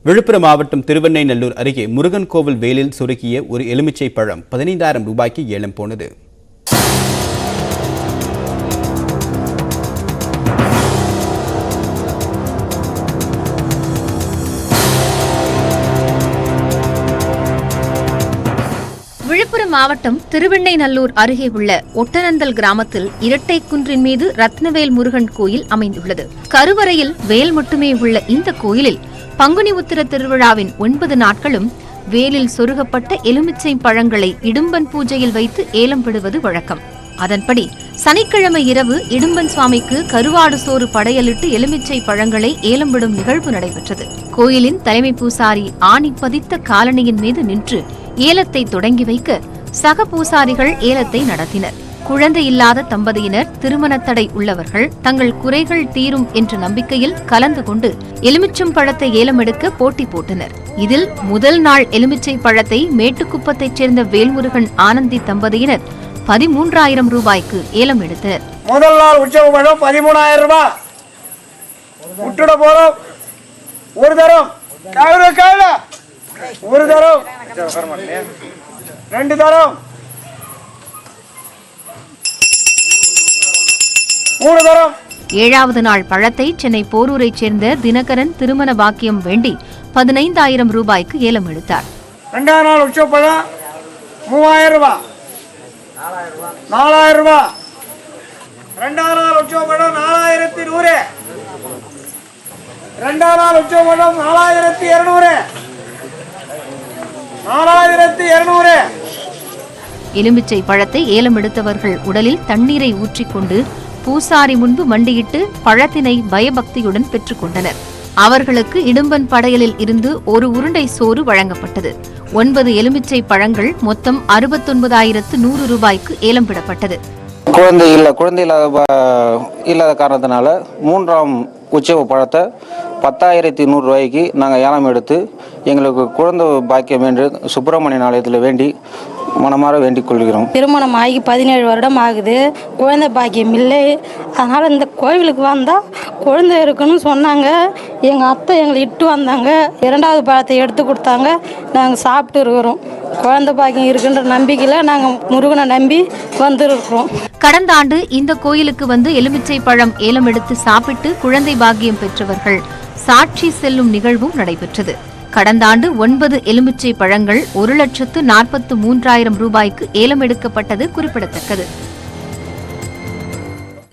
விழுப்புரம் மாவட்டம் திருவெண்ணைநல்லூர் அருகே முருகன் கோவில் வேலில் சொருகிய ஒரு எலுமிச்சை பழம் 15,000 ரூபாய்க்கு ஏலம் போனது. விழுப்புரம் மாவட்டம் திருவெண்ணைநல்லூர் அருகே உள்ள ஒட்டநந்தல் கிராமத்தில் இரட்டை குன்றின் மீது ரத்னவேல் முருகன் கோயில் அமைந்துள்ளது. கருவறையில் வேல் மட்டுமே உள்ள இந்த கோயிலில் பங்குனி உத்திர திருவிழாவின் 9 நாட்களும் வேலில் சொருகப்பட்ட எலுமிச்சை பழங்களை இடும்பன் பூஜையில் வைத்து ஏலம் விடுவது வழக்கம். அதன்படி சனிக்கிழமை இரவு இடும்பன் சுவாமிக்கு கருவாடு சோறு படையலிட்டு எலுமிச்சை பழங்களை ஏலம் விடும் நிகழ்வு நடைபெற்றது. கோயிலின் தலைமை பூசாரி ஆணி பதித்த காலணியின் மீது நின்று ஏலத்தை தொடங்கி வைக்க சக பூசாரிகள் ஏலத்தை நடத்தினர். குழந்தை இல்லாத தம்பதியினர், திருமண தடை உள்ளவர்கள் தங்கள் குறைகள் தீரும் என்ற நம்பிக்கையில் கலந்து கொண்டு எலுமிச்சம் பழத்தை ஏலம் எடுக்க போட்டி போட்டனர். இதில் முதல் நாள் எலுமிச்சை பழத்தை மேட்டுக்குப்பத்தைச் சேர்ந்த வேல்முருகன் ஆனந்தி தம்பதியினர் 13,000 ரூபாய்க்கு ஏலம் எடுத்தனர். முதல் நாள் உற்சவ பழம் 13,000 ரூபாய் விட்டுட போறோம். ஒரு தரம் ஒரு தரம் 2 தரம் 3 தரம். 7வது நாள் பழத்தை சென்னை போரூரைச் சேர்ந்த தினகரன் திருமண பாக்கியம் வேண்டி 15,000 ரூபாய்க்கு ஏலம் எடுத்தார். 2வது நாள் உற்சவ பழம் 3,000 ரூபாய் 4,000 ரூபாய். 2வது நாள் உற்சவ பழம் 4,100. 2வது நாள் உற்சவ பழம் 4,200. 4,200. எலுமிச்சை பழத்தை ஏலம் எடுத்தவர்கள் உடலில் தண்ணீரை ஊற்றிக்கொண்டு பூசாரி முன்பு மண்டியிட்டு பழத்தினை பயபக்தியுடன் பெற்றுக் கொண்டனர். அவர்களுக்கு இடும்பன் படையலில் இருந்து ஒரு உருண்டை சோறு வழங்கப்பட்டது. 9 எலுமிச்சை பழங்கள் மொத்தம் 69,100 ரூபாய்க்கு ஏலம் விடப்பட்டது. குழந்தை இல்லாத காரணத்தினால 3ஆம் உற்சவ பழத்தை 10,100 ரூபாய்க்கு நாங்கள் ஏலம் எடுத்து எங்களுக்கு குழந்தை பாக்கியம் என்று சுப்பிரமணியன் ஆலயத்தில் வேண்டி மனமாற வேண்டிக் கொள்கிறோம். திருமணம் ஆகி 17 வருடம் ஆகுது. குழந்தை பாக்கியம் இல்லை. அதனால் இந்த கோவிலுக்கு வந்தால் குழந்தை இருக்குன்னு சொன்னாங்க. எங்கள் அத்தை எங்களை இட்டு வந்தாங்க. 2வது பழத்தை எடுத்து கொடுத்தாங்க. நாங்கள் சாப்பிட்டு இருக்கிறோம். குழந்தை பாக்கியம் இருக்குன்ற நம்பிக்கையில் நாங்கள் முருகனை நம்பி வந்துருக்கிறோம். கடந்த ஆண்டு இந்த கோயிலுக்கு வந்து எலுமிச்சை பழம் ஏலம் எடுத்து சாப்பிட்டு குழந்தை பாக்கியம் பெற்றவர்கள் சாட்சி செல்லும் நிகழ்வும் நடைபெற்றது. கடந்த ஆண்டு 9 எலுமிச்சை பழங்கள் 1,43,000 ரூபாய்க்கு ஏலம் எடுக்கப்பட்டது குறிப்பிடத்தக்கது.